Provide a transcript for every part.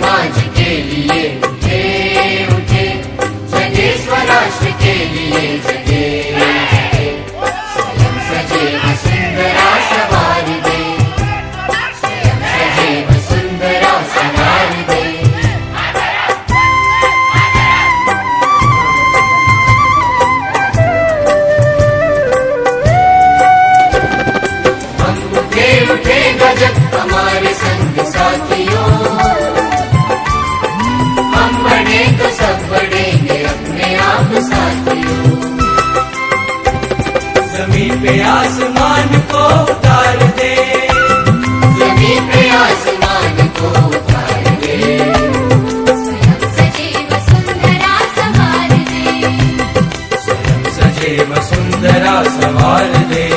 समाज के लिए उठे उठे, जगे स्वराष्ट्र के लिए जगे जगे। स्वयं सजे वसुंधरा सवार दे, स्वयं सजे वसुंधरा सवार दे। हम उठे उठेगा जब हमारे संग साथियों, हम बढ़े तो सब बढ़ेंगे अपने आप साथियों। जमीन पे आसमान को उतार दे, जमीन पे आसमान को उतार दे। स्वयं सजे वसुंधरा सवार दे, स्वयं सजे वसुंधरा सवार दे।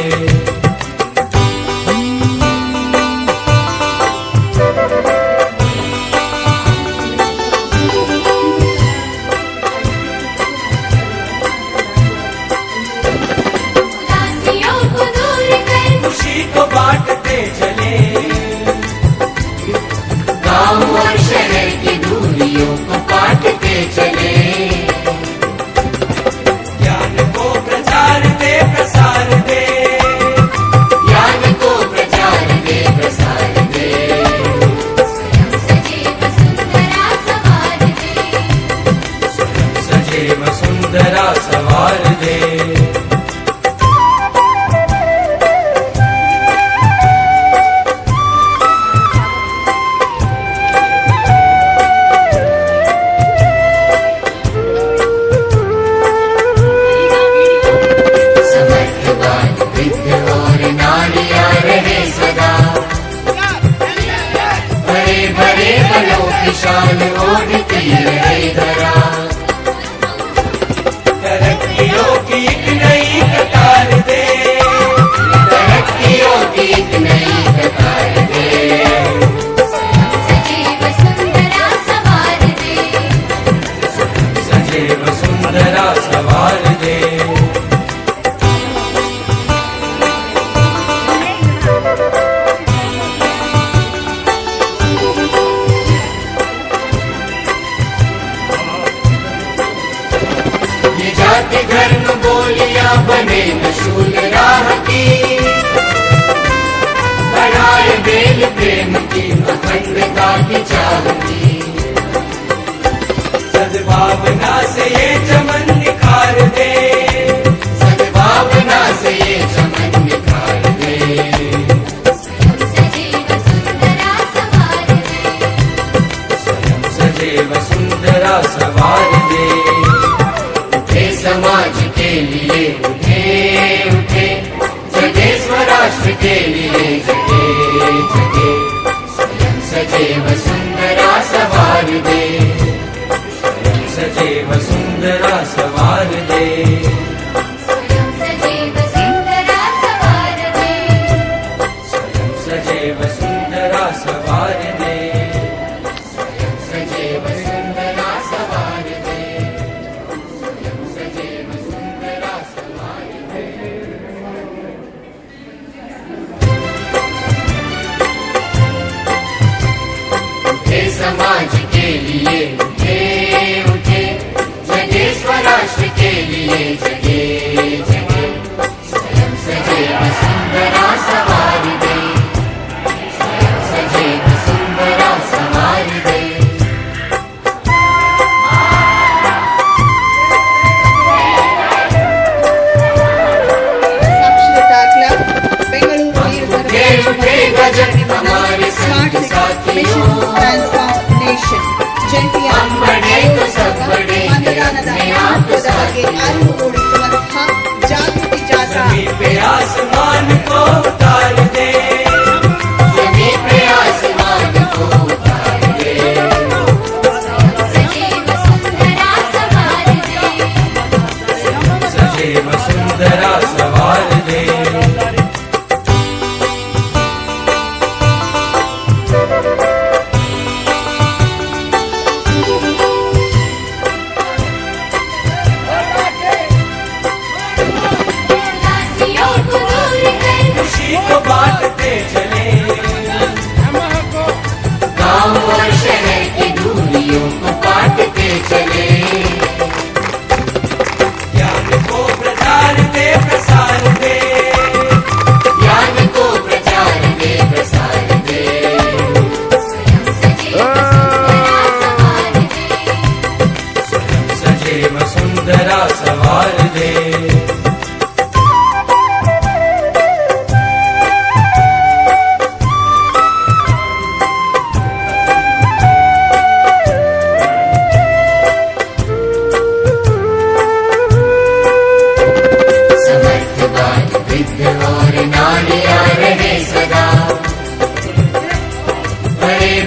उदासियों को दूर कर खुशी को बांटते चले, गाँव और शहर की दूरियों को काटते चले। ज्ञान को प्रचार दे प्रसार दे, ज्ञान को प्रचार दे प्रसार दे। स्वयं सजे वसुंधरा सवार दे, स्वयं सजे वसुंधरा सवार दे। समर्थवान वृद्ध और नारियां रहे सदा, बड़े बड़े बलों की शान ओढ़ती रहे धरा। तरक्कियों की एक नई कतार दे, तरक्कियों की एक नई कतार दे। स्वयं सजे वसुंधरा सवार दे, स्वयं सजे वसुंधरा सवार दे। ये जाति धर्म बोलियां बने मशहूर राह की, बढ़ाए बेल प्रेम की अखंडता की चाह की। सद्भावना से ये चमन निखार दे, सद्भावना से ये चमन निखार दे। स्वयं सजे वसुंधरा सवार दे, स्वयं सजे वसुंधरा सवार दे। उठे समाज के लिए उठे उठे, जगे स्वराष्ट्र के लिए जगे जगे। स्वयं सजे वसुंधरा सवार दे, स्वयं सजे वसुंधरा सवार दे। स्वयं सजे वसुंधरा सवार दे, स्वयं सजे वसुंधरा सवार दे। स्वयं सजे वसुंधरा सवार दे, स्वयं सजे वसुंधरा सवार दे। उठे समाज के लिए उठे उठे, जगे स्वराष्ट्र के लिए जगे जगे। स्वयं सजे वसुंधरा सवार दे, स्वयं सजे वसुंधरा सवार दे। साक्षरता क्लब बेंगलुरु उठे उठेगा जब हमारे संग साथियों, ಟ್ರಾನ್ಸ್ಫಾರ್ಮೇಷನ್ ಜಂಟಿಯಾಗಿ हम बढ़े तो सब बढ़ेंगे ಮತದಾನದ अपने आप ಮಹತ್ವದ ಬಗ್ಗೆ साथियों। ಅರಿವು ಮೂಡಿಸಿ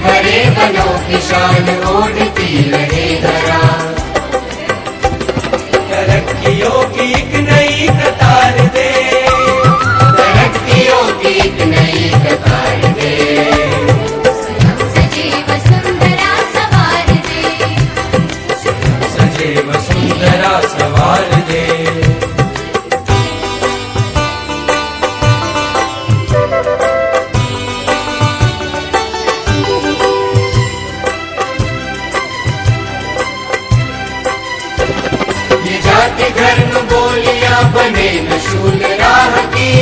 भरे वनों की शान ओढ़ती रहे धरा। तरक्कियों की एक नई कतार दे, तरक्कियों की एक नई कतार दे। स्वयं सजे वसुंधरा सवार दे, सजे वसुंधरा सवार दे। ये जाति धर्म बोलियां बने न शूल राह की,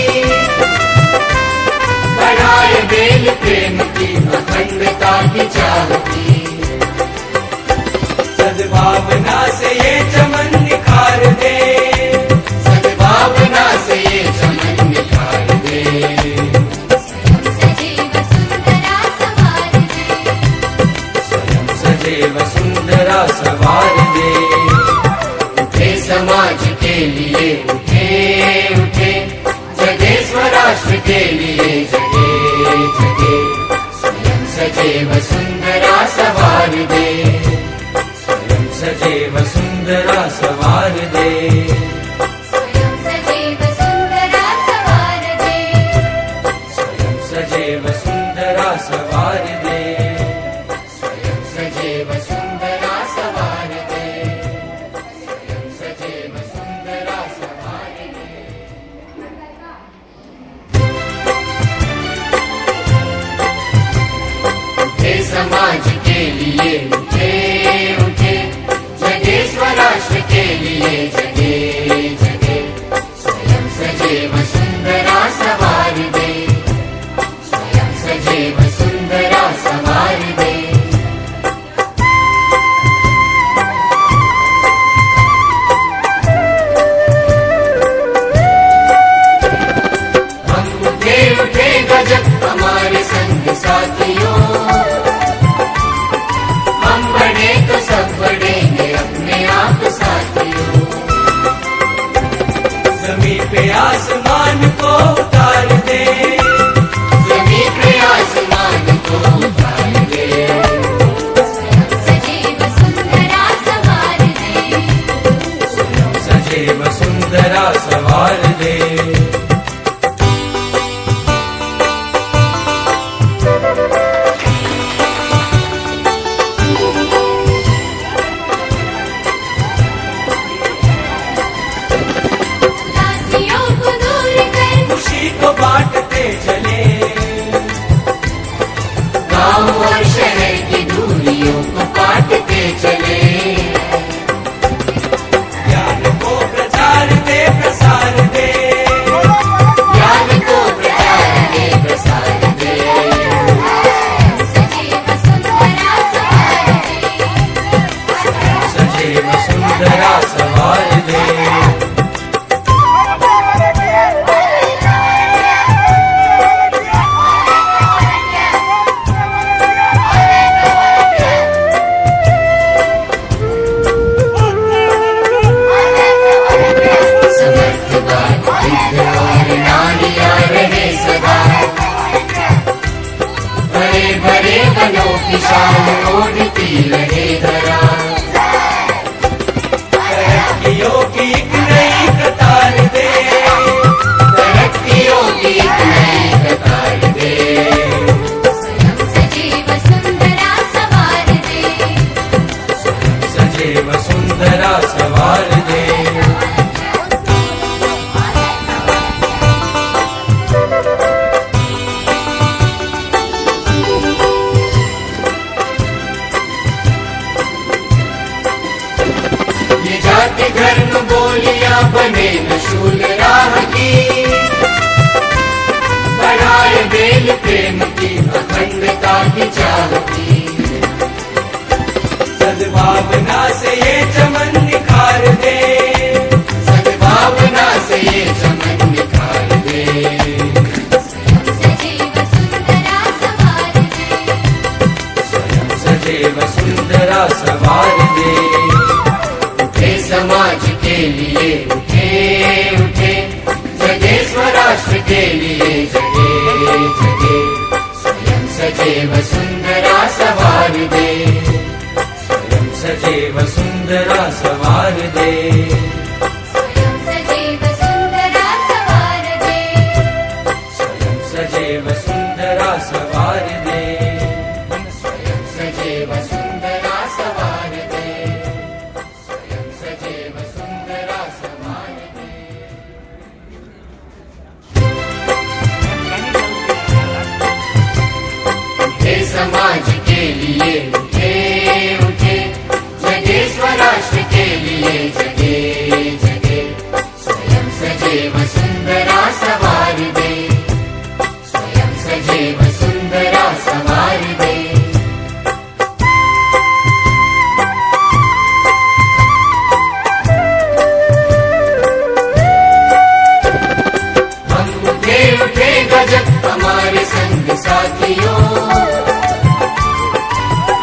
बढ़ाए बेल प्रेम की अखंडता की चाह की। सद्भावना से ये चमन निखार दे, सद्भावना से ये चमन निखार दे। स्वयं सजे वसुंधरा सवार दे, स्वयं सजे वसुंधरा सवार दे। उठे समाज के लिए उठे उठे, जगे स्वराष्ट्र के लिए जगे जगे। स्वयं सजे वसुंधरा सवार दे, स्वयं सजे वसुंधरा सवार दे। स्वयं सजे वसुंधरा सवार दे। स्वयं सजे वसुंधरा सवार दे। स्वयं सजे वसुंधरा सवार दे, स्वयं सजे वसुंधरा सवार दे। उठे समाज के लिए उठे उठे, जगे स्वराष्ट्र के लिए जगे जगे। स्वयं सजे वसुंधरा सवार दे, स्वयं सजे वसुंधरा सवार दे। हम उठे उठे गजब हमारे संग साथियों, हम बढ़े तो सब बढ़ेंगे अपने आप साथियों। जमीन पे आसमान को उतार दे, जमीन पे आसमान को उतार दे। स्वयं सजे वसुंधरा सवार दे, स्वयं सजे वसुंधरा सवार दे। उदासियों को दूर कर खुशी को बांटते चले, गांव और शहर की दूरियों को काटते चले। ज्ञान को प्रचार दे प्रसार दे, ज्ञान को प्रचार दे प्रसार दे। सजे वसुंधरा सवार दे, सजे वसुंधरा सवार दे। समर्थवान बुद्ध और नारियां रहे सदा, भरे भरे वनों की शान ओढ़ती रहे धरा। तरक्कियों की एक नई कतार दे, तरक्कियों की एक नई कतार दे। स्वयं सजे वसुंधरा सवार दे, स्वयं सजे वसुंधरा सवार दे। ये जाति धर्म बोलियां बने न शूल राह की, बढ़ाए बेल प्रेम की अखंडता की चाह की। सद्भावना से ये चमन निखार दे, सद्भावना से ये चमन निखार दे। स्वयं सजे वसुंधरा सवार दे, स्वयं सजे वसुंधरा सवार दे। उठे समाज के लिए उठे उठे, जगे स्वराष्ट्र के लिए जगे जगे। स्वयं सजे वसुंधरा सुंदरा सवार दे स्वयं सजीव सुंदरा सवार दे स्वयं सजीव सुंदरा सवार दे स्वयं सजीव सुंदरा सवार दे स्वयं सजीव सुंदरा सवार दे हे समाज के लिए उठे उठे जगे स्वराष्ट्र के लिए जगे जगे स्वयं सजीव सुंदरा सवार दे स्वयं सजीव सुंदरा सवार दे हम उठे उठे गजब हमारे संग साथियों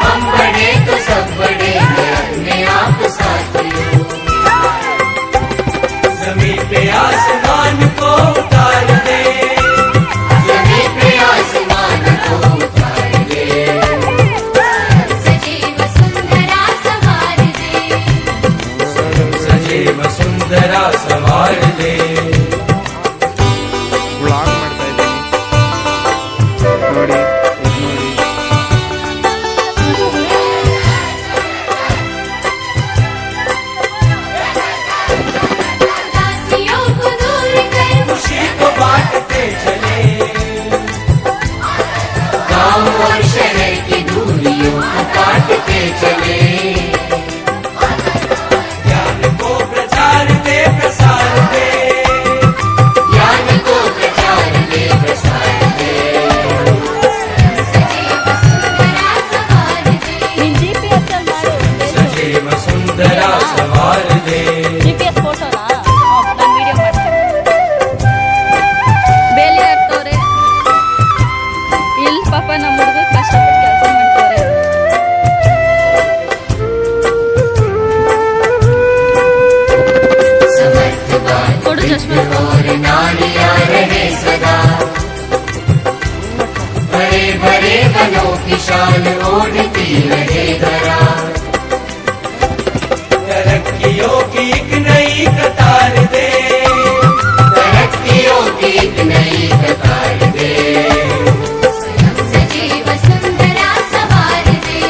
हम बड़े तो सब बड़े हैं अपने आप साथियों जमीन पे आसमान को उतार दे जमीन पे आसमान को उतार दे सजीव सुंदरा सवार दे स्वयं सजीव सुंदरा सवार दे ವ್ಲಾಗ್ ಮಾಡ್ತಾ ಇದ್ದೀನಿ ನೋಡಿ ಇದ್ ನೋಡಿ दासियों को दूर कर खुशी को बांटते चले गांव और शहर की दूरियों को काटते चले ज्ञान को प्रचार दे प्रसार दे ज्ञान को प्रचार दे प्रसार दे सजीव सुंदरा सवार दे ನೀನ್ GPS ಅಲ್ಲಿ ಮಾಡು सजीव सुंदरा सवार दे GPS ಫೋಟೋನಾ ನಾನು ವಿಡಿಯೋ ಮಾಡ್ತೀನಿ ಬೇಲಿ ಹಾಕ್ತವ್ರೆ ಇಲ್ಲಿ ಪಾಪ ನಮ್ಮ ಹುಡುಗ ಕಷ್ಟಪಟ್ಟು ಕೆಲಸ ಮಾಡ್ತವ್ರೆ समर्थवान ಕೊಡು ಚಶ್ಮಾ और नारियां रहे सदा बड़े बड़े वनों की शान ओढ़ती रहे धरा तरक्कियों की एक नई कतार दे तरक्कियों की एक नई कतार दे स्वयं सजीव सुंदरा सवार दे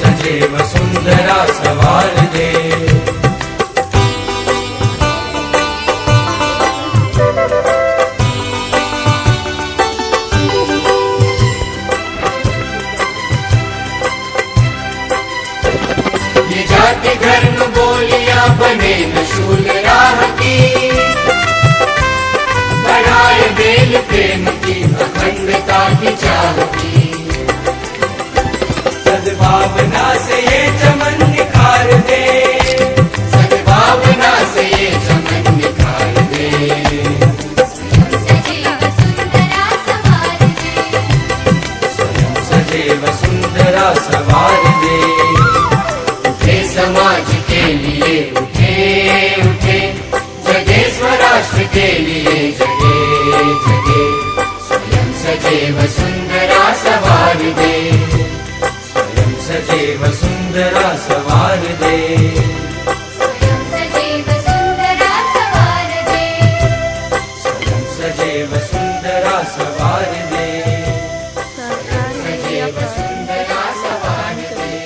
सजीव सुंदरा सवार दे ये जाति धर्म बोलियां बने न शूल राह की बढ़ाए बेल प्रेम की अखंडता की चाह की सद्भावना से ये चमन निखार दे सद्भावना से ये चमन निखार दे स्वयं सजीव सुंदरा सवार दे स्वयं सजीव सुंदरा सवार दे उठे समाज के लिए उठे उठे जगे स्वराष्ट्र के लिए जगे जगे स्वयं सजीव सुंदरा सवार दे स्वयं सजीव सुंदरा सवार दे स्वयं सजीव सुंदरा सवार दे स्वयं सजीव सुंदरा सवार दे सजीव सुंदरा सवार दे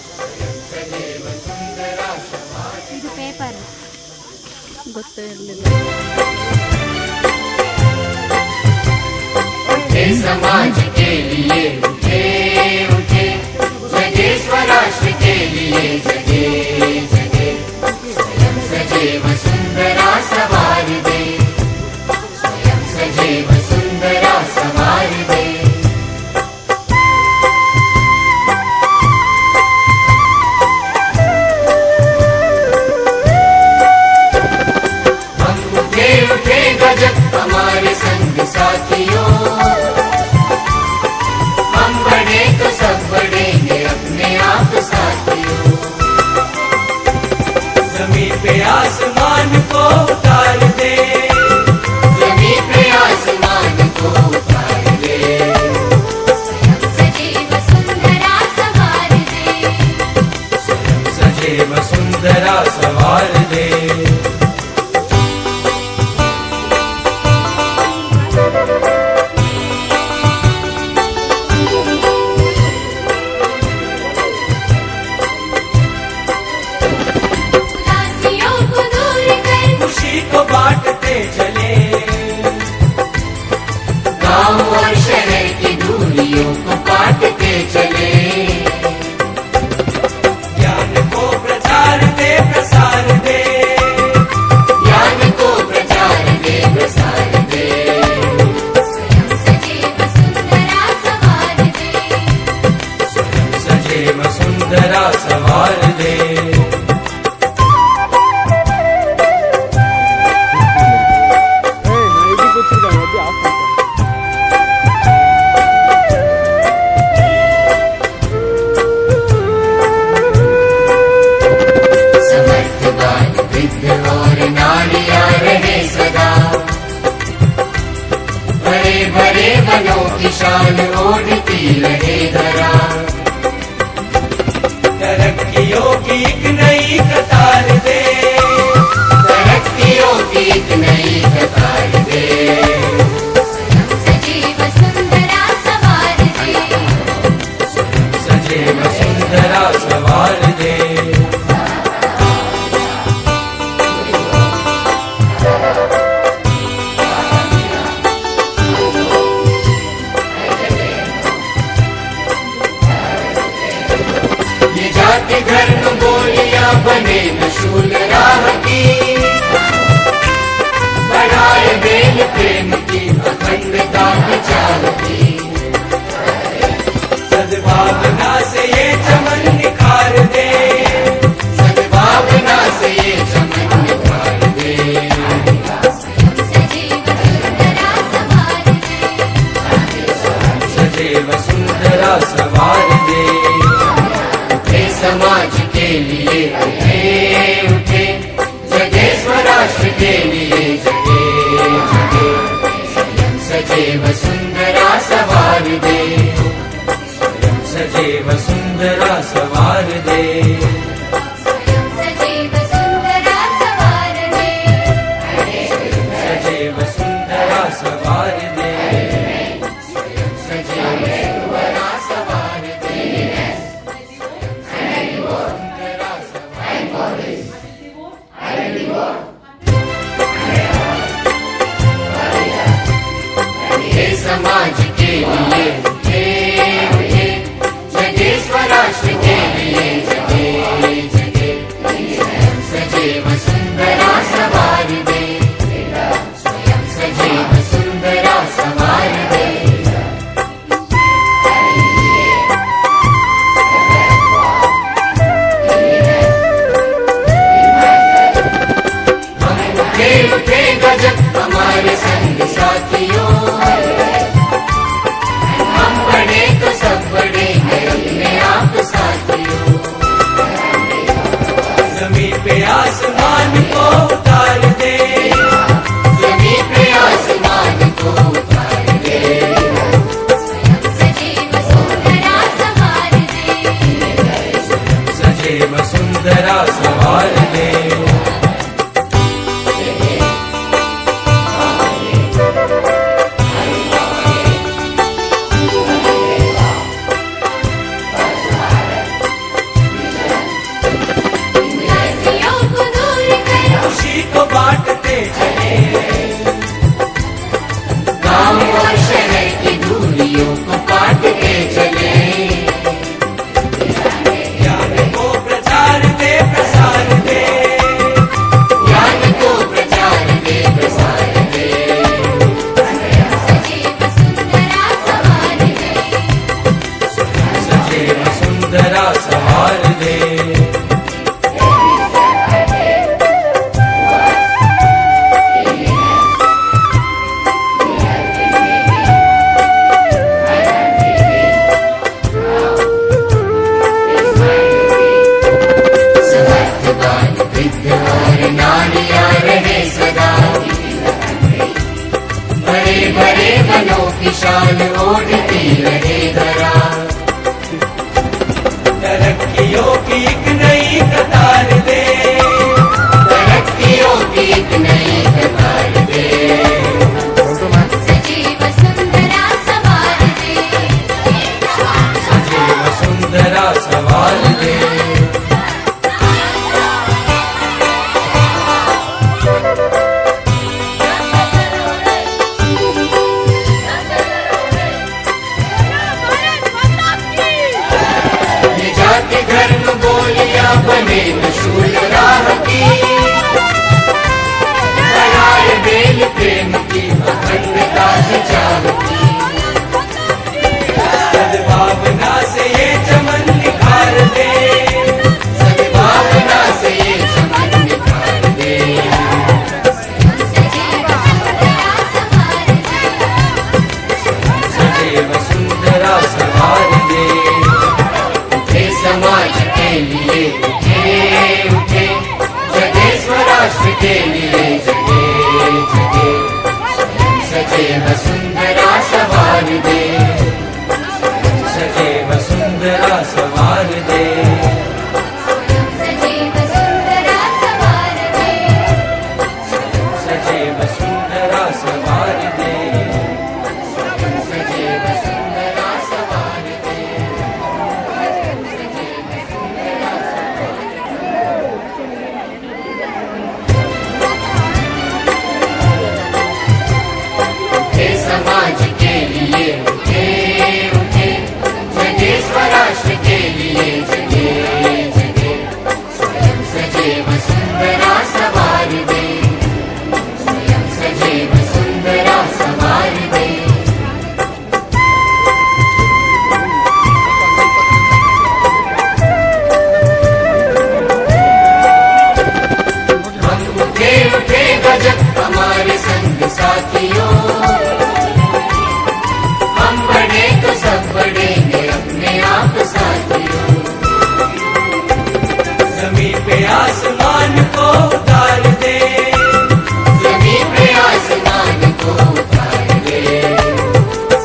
स्वयं सजीव सुंदरा सवार दे ಇದು ಪೇಪರ್ ಗೊತ್ತೇ ಇರಲಿಲ್ಲ उठे समाज के लिए उठे उठे जगे स्वराष्ट्र के लिए जगे जगे स्वयं सजीव सुंदरा सवार दे स्वयं सजीव सुंदरा सवार दे हम उठे उठे गजब हमारे संग साथियों हम बड़े तो सब बड़े हैं अपने आप साथियों जमीन पे आसमान को उतार दे जमीन पे आसमान बलों की शान ओढ़ती रहे धरा। तरक्कियों की एक नई कतार दे, तरक्कियों की एक नई कतार दे। सजीव सुंदरा सवार दे, सजे वसुंधरा सवार दे। ये जाति धर्म बोलियां बने न शूल राह की, बढ़ाए बेल प्रेम की अखंडता विचार की। सद्भावना से ये चमन निखार दे, सद्भावना से ये चमन निखार दे। सजीव सुंदरा सवार दे, सजे वसुंधरा सवार दे। उठे समाज के लिए उठे उठे, जगे स्वराष्ट्र के लिए जगे जगे। सजे वसुंधरा सवार दे, सजे वसुंधरा सवार दे। सजे वसुंधरा सवार दे, सजे वसुंधरा सवार दे। सजे वसुंधरा सवार दे। उठे समाज के लिए उठे उठे, जगे स्वराष्ट्र के लिए जगे जगे। सजे वसुंधरा सवार दे, सजे वसुंधरा सवार दे। हम उठे उठे गजब हमारे संग साथियों, हम बड़े तो सब बढ़ेंगे अपने आप साथियों। जमीन पे आसमान को उतार दे, जमीन पे आसमान को उतार दे। सजे वसुंधरा सवार दे, सजे वसुंधरा सवार दे। उदासियों को दूर कर खुशी को बांटते चले, गाँव और शहर की दूरियों को काटते चले। ज्ञान को प्रचार दे प्रसार दे, ज्ञान को प्रचार दे प्रसार दे। सजे वसुंधरा सवार दे, सजे वसुंधरा सवार दे। समर्थवान वृद्ध और नारियां रहे सदा, बड़े बड़े बलों की शान ओढ़ती रहे धरा। तरक्कियों की एक नई कतार दे, तरक्कियों की एक नई कतार दे। सजे वसुंधरा सवार दे, सजे वसुंधरा सवार दे। ये जाति धर्म बोलियां बने न शूल राह की, बढ़ाए बेल प्रेम की अखंडता विचार की। सद्भावना से ये चमन निखार दे, सद्भावना से ये चमन निखार दे। सजे वसुंधरा सवार दे, सजे वसुंधरा सवार दे। उठे समाज के लिए उठे उठे, जगे स्वराष्ट्र के लिए जगे जगे। सजे वसुंधरा सवार दे सजे वसुंधरा सवार दे सजे वसुंधरा सवार दे सजे वसुंधरा सवार दे सजे वसुंधरा सवार दे उठे समाज के लिए उठे उठे जगे स्वराष्ट्र के लिए जगे जगे स्वयं सजे वसुंधरा सवार दे स्वयं सजे वसुंधरा सवार दे हम उठे उठे गजब हमारे संग साथियों हम बड़े तो सब बढ़ेंगे अपने आप साथियों जमीन पे आसमान को उतार दे जमीन पे आसमान को उतार दे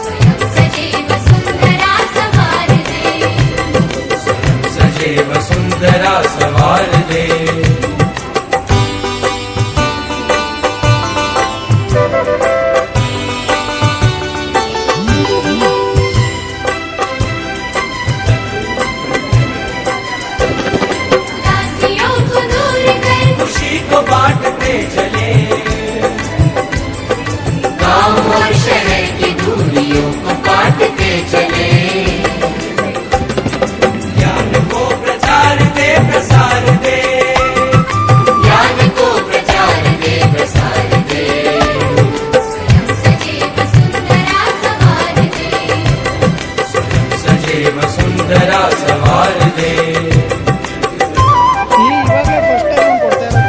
स्वयं सजे वसुंधरा सवार दे सजे वसुंधरा सवार दे दासियों को दूर कर खुशी को बांटते चले गांव और शहर की दूरियों को काटते चले ज्ञान को प्रचार दे प्रसार दे ज्ञान को प्रचार दे प्रसार दे स्वयं सजे वसुंधरा सवार दे सजे वसुंधरा सवार दे ಇವಾಗಲೇ ಫಸ್ಟ್ ಟೈಮ್ ಕೊಡ್ತಾ ಇರೋದು.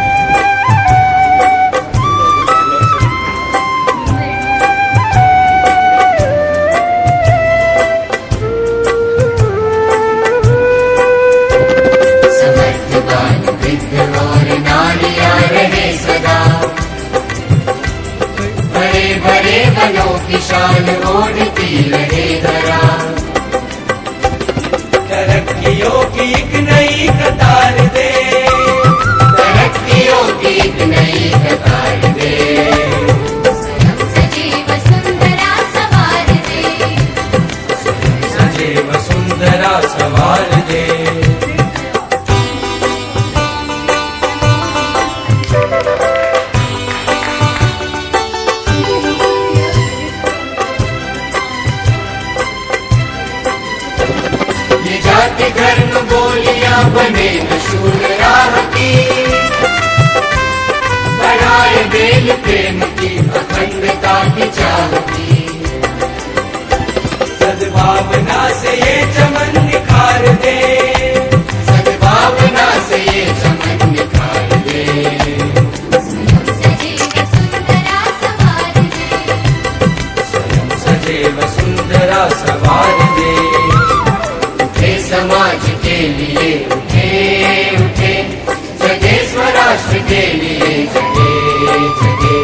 समर्थवान वृद्ध और नारियां रहे सदा बड़े बड़े वनों की शान ओढ़ती रहे धरा तरक्कियों की एक नई कतार दे तरक्कियों की एक नई कतार दे स्वयं सजे वसुंधरा सवार दे सजे वसुंधरा सवार दे ये जाति धर्म बोलियां बने मशहूर राह की बढ़ाए बेल प्रेम की अखंडता की चाह की सद्भावना से ये चमन निखार दे सद्भावना से ये चमन निखार दे स्वयं सजे वसुंधरा सवार दे सजे वसुंधरा सवार दे उठे समाज के लिए उठे उठे जगे स्वराष्ट्र के लिए जगे जगे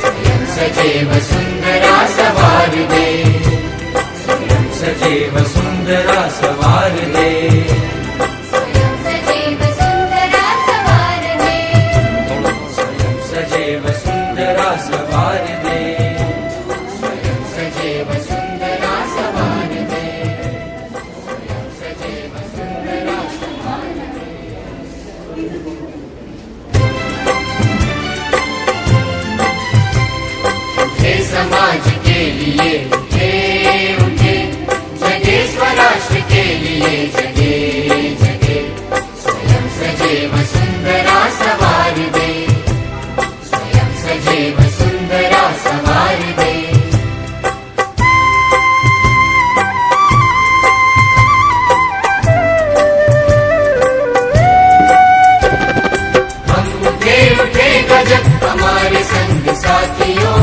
स्वयं सजे वसुंधरा सवार दे स्वयं सजे वसुंधरा सवार दे स्वयं सजे वसुंधरा सवार दे स्वयं सजे वसुंधरा सवार दे स्वयं सजे वसुंधरा सवार दे स्वयं सजे वसुंधरा सवार दे उठे समाज के लिए उठे उठे जगे स्वराष्ट्र के लिए जगे जगे स्वयं सजे वसुंधरा सवार दे स्वयं सजे वसुंधरा सवार दे हम उठे उठे गजब हमारे संग साथियों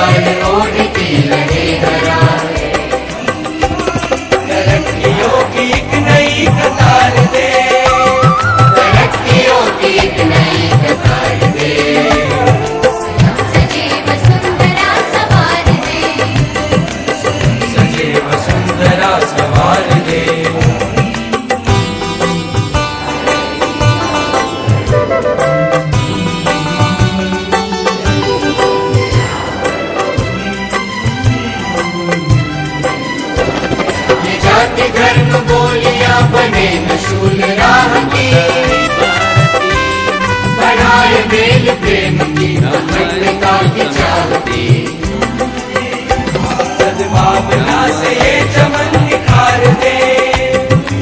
शान ओढ़ती रहे धरा। तरक्कियों की एक नई कतार दे, तरक्कियों की एक नई कतार दे। सजे वसुंधरा सवार दे, सजे वसुंधरा सवार दे। ये जाति धर्म बोलियां बने न शूल राह की, बढ़ाए मेल प्रेम की अखंडता की चाहती। सद्भावना से ये चमन निखार दे,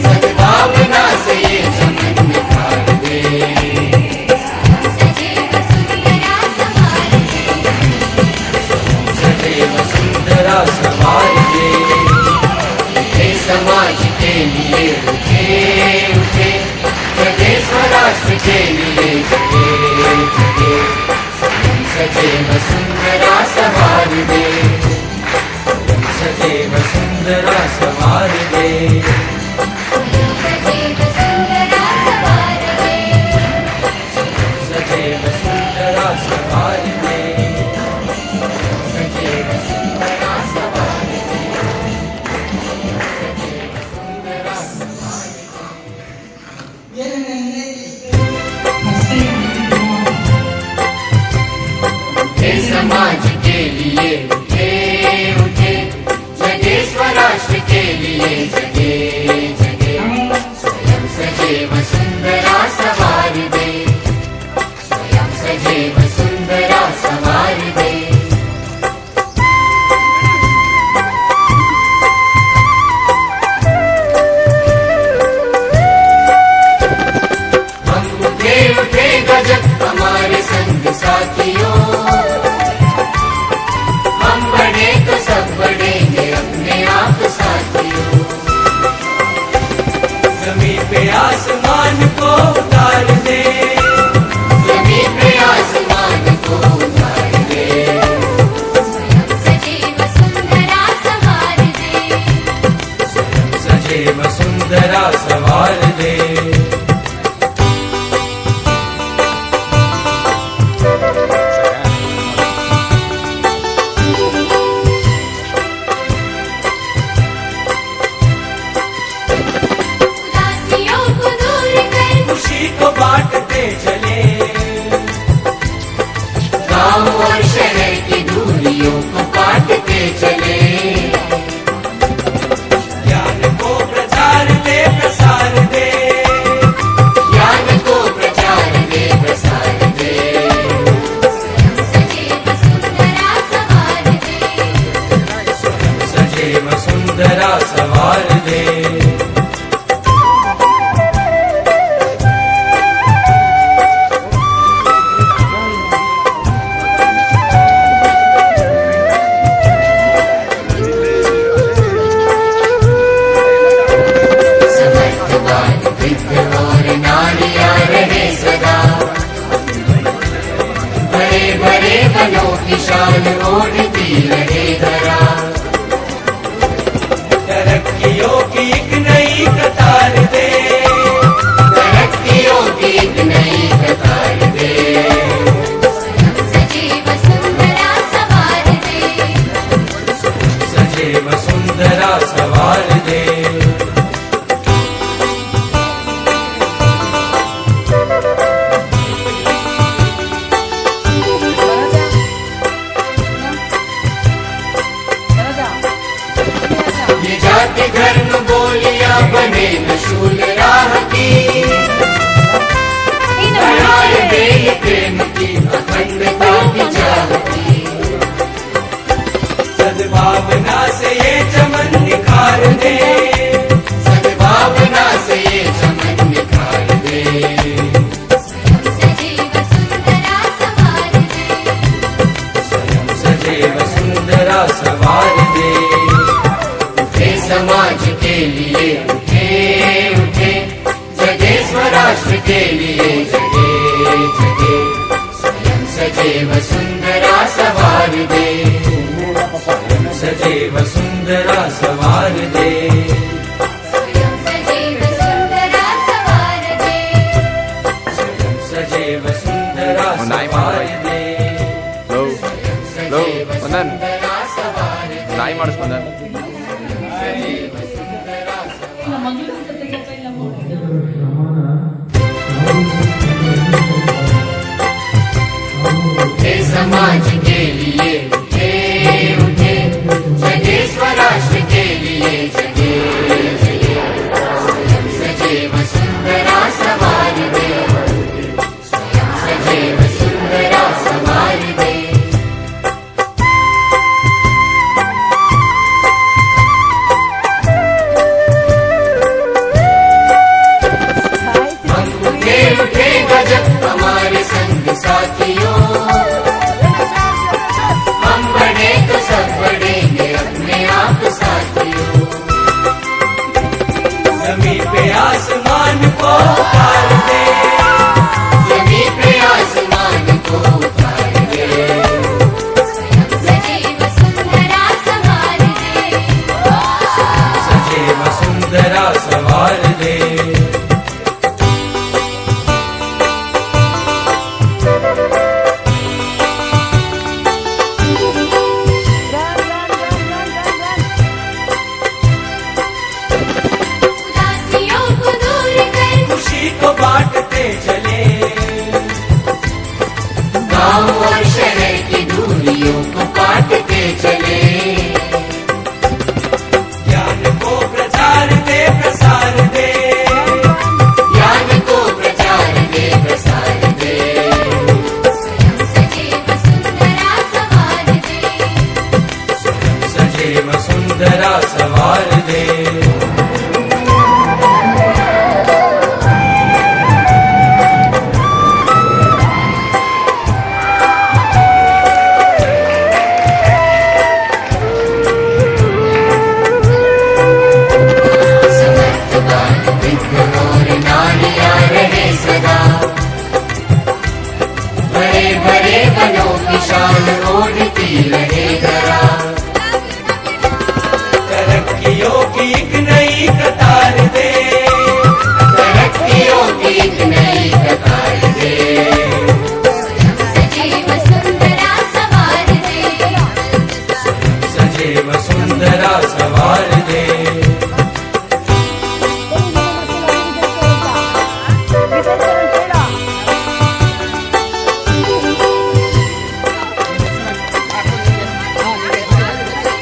सद्भावना से ये चमन निखार दे। सजे वसुंधरा सवार दे, सजे वसुंधरा सवार दे। उठे समाज के लिए उठे उठे, जगे स्वराष्ट्र के लिए जगे जगे। सजे वसुंधरा सवार दे, सजे वसुंधरा सवार दे। सजे वसुंधरा सवार दे, सजे वसुंधरा सवार दे। सजे वसुंधरा सवार दे, सजे वसुंधरा सवार दे। समाज के लिए उठे उठे, जगे स्वराष्ट्र के लिए जगे जगे। स्वयं सजे वसुंधरा सवार दे, स्वयं सजे वसुंधरा सवार दे। हम उठे उठे गजब हमारे संग साथियों, हम बढ़े तो सब बढ़ेंगे अपने आप साथियों। जमीन पे आसमान को उतार दे, जमीन पे आसमान को उतार दे। स्वयं सजे वसुंधरा सवार दे, सजे वसुंधरा सवार दे। उदासियों को दूर कर खुशी को बांटते चले, गांव और शहर की दूरियों को काटते चले। ज्ञान को प्रचार दे प्रसार दे, ज्ञान को प्रचार दे प्रसार दे। सजे वसुंधरा सवार दे, सजे वसुंधरा सवार दे। समर्थवान वृद्ध और नारियां रहे सदा, बड़े बड़े बनों की शान ओढ़ती रहे धरा। तरक्कियों की एक नई कतार दे, तरक्कियों की एक नई कतार दे। सजे वसुंधरा सवार दे, सजे वसुंधरा सवार दे। ये जाति धर्म बोलियां बने न शूल राह की, बढ़ाए मेल प्रेम की अखंडता की चाहती। सद्भावना से ये चमन निखार दे, सद्भावना से ये चमन निखार दे। सजे वसुंधरा सवार दे, सजे वसुंधरा सवार दे। उठे समाज के लिए उठे उठे, जगे स्वराष्ट्र के लिए जगे जगे। स्वयं सजे वसुंधरा सवार दे। सवार दे स्वयं सजीव सुंदरा सवार दे स्वयं सजीव सुंदरा सवार दे ಒಂದನ್ ನಾಯಿ ಮಾಡಿಸ್ಕೊಂಡನ್ हे समाज के लिए उठे उठे जगे स्वराष्ट्र के लिए जगे जगे स्वयं सजीव सुंदरा सवार दे स्वयं सजीव सुंदरा सवार दे उठे उठे गजब हमारे संग साथियों हम बढ़े तो सब बढ़ेंगे अपने आप साथियों जमीन पे आसमान को उतार दे जमीन पे आसमान को उतार दे स्वयं सजीव सुंदरा सवार दे सजीव सुंदरा सवार दे उदासियों को दूर कर खुशी को बांटते चले गांव और शहर की दूरियों को काटते चले ज्ञान को प्रचार दे प्रसार दे ज्ञान को प्रचार दे प्रसार दे स्वयं सजीव सुंदरा सवार दे स्वयं सजीव सुंदरा सवार दे समर्थवान विघ्न और नारियां रहे सदा बड़े बड़े बनों की शान ओढ़ती रहे धरा तरक्कियों की एक नई कतार दे तरक्कियों की एक नई कतार दे स्वयं सजीव सुंदरा सवार दे सजीव सुंदरा सवार दे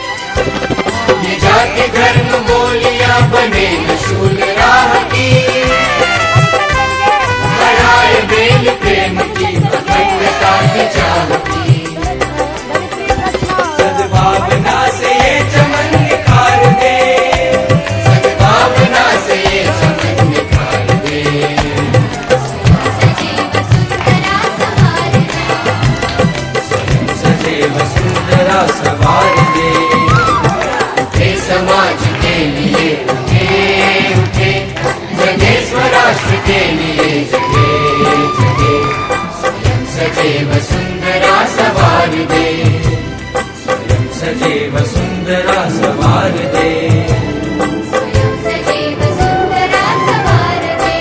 ये जाति धर्म बोलियां बने न शूल राह की बढ़ाए बेल प्रेम की अखंडता की चाह की सद्भावना से ये चमन निखार दे सद्भावना से ये चमन निखार दे सजीव सुंदरा सवार सजीव सुंदरा सवार दे उठे समाज के लिए उठे उठे जगे स्वराष्ट्र के लिए जगे जगे स्वयं सजीव सुंदरा सवार दे स्वयं सजीव सुंदरा सवार दे स्वयं सजीव सुंदरा सवार दे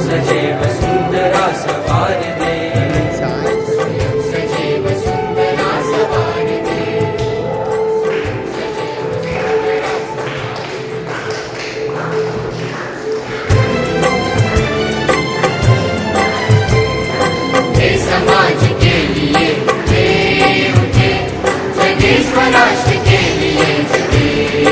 सजीव सुंदरा सवार दे स्वयं सजीव सुंदरा सवार दे हे समाज के लिए उठे उठे जगे स्वराष्ट्र के लिए जगे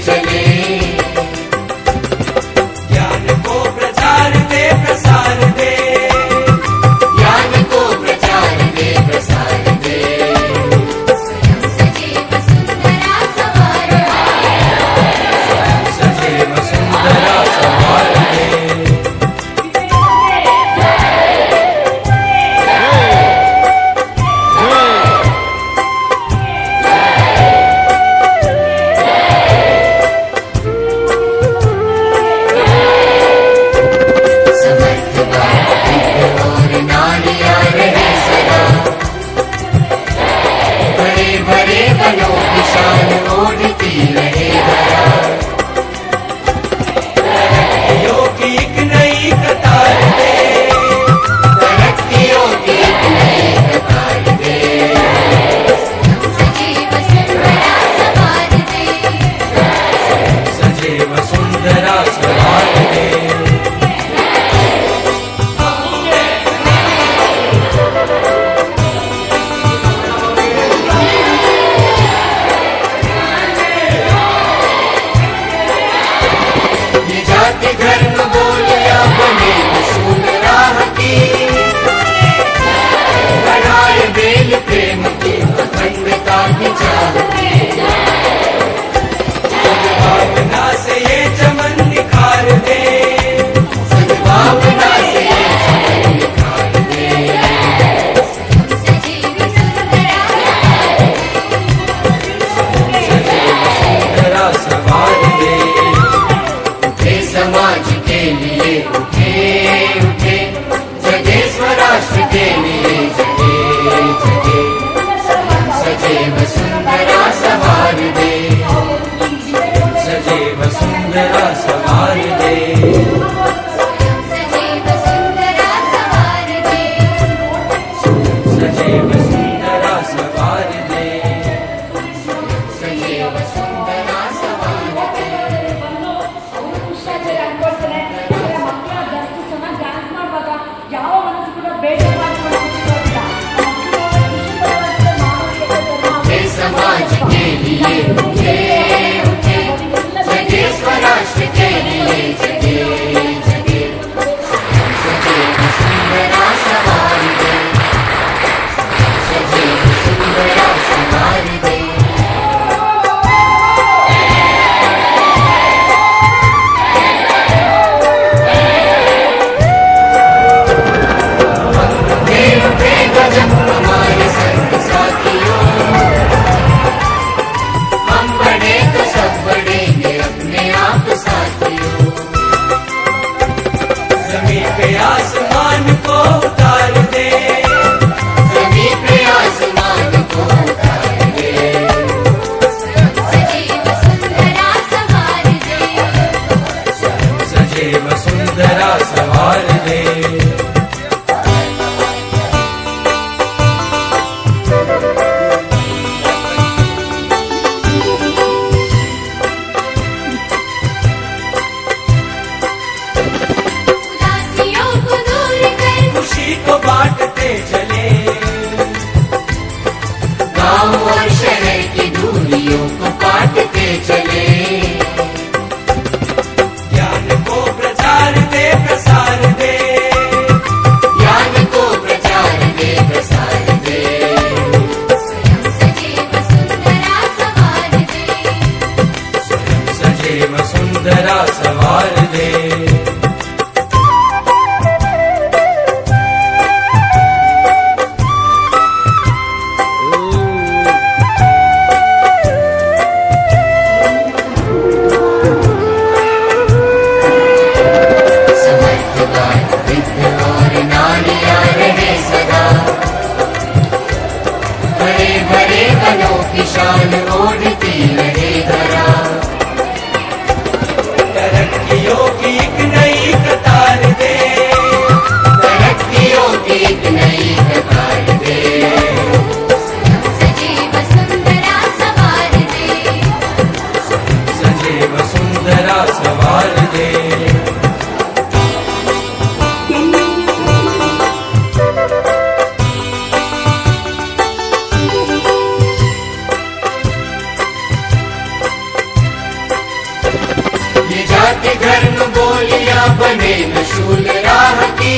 चले ज्ञान को प्रचार दे प्रसार दे ज्ञान को प्रचार दे प्रसार दे स्वयं सजीव सुंदरा सवार सजीव सुंदरा सवार दे समर्थवान विद्ध और नारिया रहे सदा बड़े बड़े बनों की शान ओढ़ती रहे धरा तरक्कियों की एक नई कतार दे तरक्कियों की एक नई कतार दे सजीव सुंदरा सवार दे सजीव सुंदरा सवार दे ये जाति धर्म बोलिया बने वसूल राह की बनाए बेल प्रेम की अखंडता की चाहती भावना से ये चमन निखार दे सद्भावना से जीवन निखार दे सजीव सुंदरा सुंदरा सवार दे उठे समाज के लिए उठे उठे जगे स्वराष्ट्र के लिए जगे जगे सजीव सुंदरा सवार दे सजीव सुंदरा सवार दे सजीव सुंदरा सवार दे सजीव सुंदरा सवार दे सजीव सुंदरा सवार दे ಯಾವ ಮನಸ್ಸು ಕೂಡ ಬೇಡ उठे समाज के लिए उठे उठे जगे स्वराष्ट्र के लिए जगे जगे सजीव सुंदरा सवार दे सजीव सुंदरा सवार दे देव पे गजब हमारे संग साथियों हम बड़े तो सब बढ़ेंगे अपने आप साथियों जमीन पे आसमान को उतार दे सभी पे आसमान को उतार दे सजीव सुंदरा सवार दे सजीव सुंदरा सवार दे उदासियों को दूर कर खुशी को बांटते चले गांव और शहर की दूरियों को काटते चले ज्ञान को प्रचार दे प्रसार दे ज्ञान को प्रचार दे प्रसार दे स्वयं सजीव सुंदरा सवार दे सजीव सुंदरा सवार दे समर्थवान विद्ध और नारिया रहे सदा बड़े बड़े बनों की शान ओढ़ती रहे धरा तरक्कियों की एक जाति धर्म बोलियां बने न शूल राह की,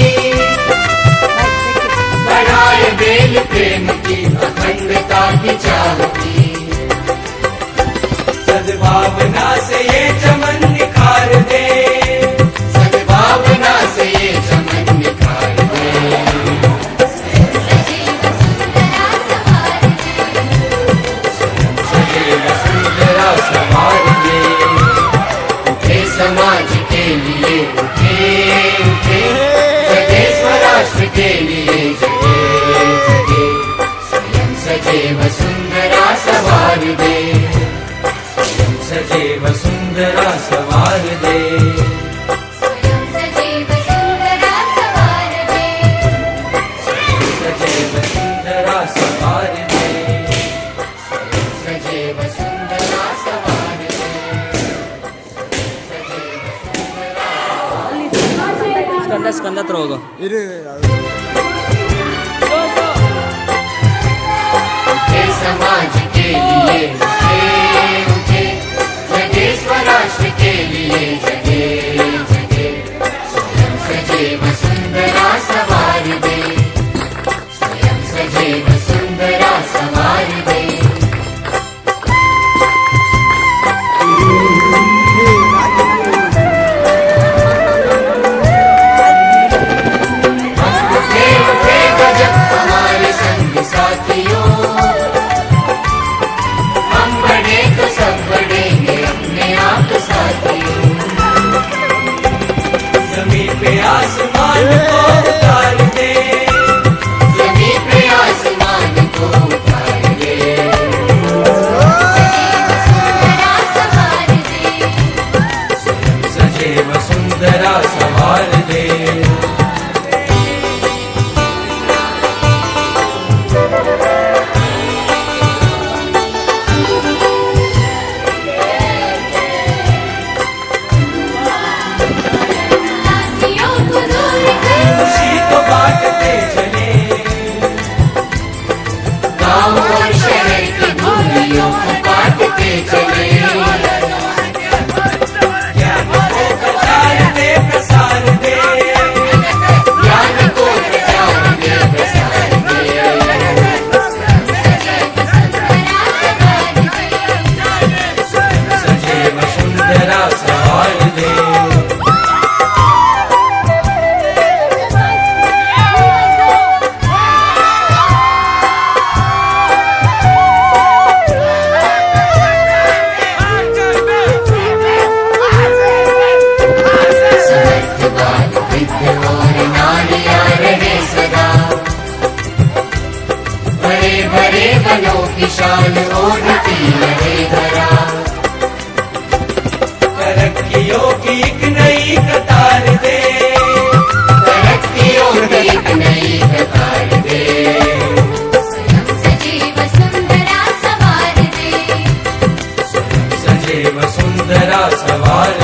बढ़ाए बेल प्रेम की अखंडता की चाह की। सद्भावना से ये चमन निखार दे, सद्भावना से ये चमन निखार दे। सजीव सुंदरा संवार दे, उठे समाज के लिए उठे उठे, जगे स्वराष्ट्र के लिए जगे जगे। स्वयं सजीव सुंदरा संवार दे, सजीव सुंदरा संवार दे। स्वयं सजीव सुंदरा संवार दे, सजीव सुंदरा संवार दे, सजीव सुंदरा संवार दे, ಸ್ಕಂದ ಸ್ಕಂದ ಹತ್ರ ಹೋಗು. ಇರು उठे समाज के लिए उठे उठे, जगे स्वराष्ट्र के लिए जगे जगे। स्वयं सजीव सुंदरा संवार दे, स्वयं सजीव सुंदरा संवार दे। उठे उठे गजब हमारे संग साथियों, हम बड़े तो सब बढ़ेंगे अपने आप साथियों। जमीन पे आसमान को उतार दे, जमीन पे आसमान को उतार दे। सुंदरा संवार दे, सजीव सुंदरा संवार दे। दासियों को दूर कर, खुशी को बांटते चले, गाँव और शहर की दूरियों को बांटते चले। ज्ञान को प्रचार दे प्रसार दे, ज्ञान को प्रचार दे प्रसार दे। सजीव सुंदरा संवार सजीव सुंदरा संवार दे, दे, समर्थवाद विद्य और नारियां रहे सदा, बड़े बड़े वनों की शान ओढ़ती रहे धरा। तरक्कियों की एक नई कतार दे, तरक्कियों की एक नई कतार दे। स्वयं सजीव सुंदरा संवार दे, सजीव सुंदरा संवार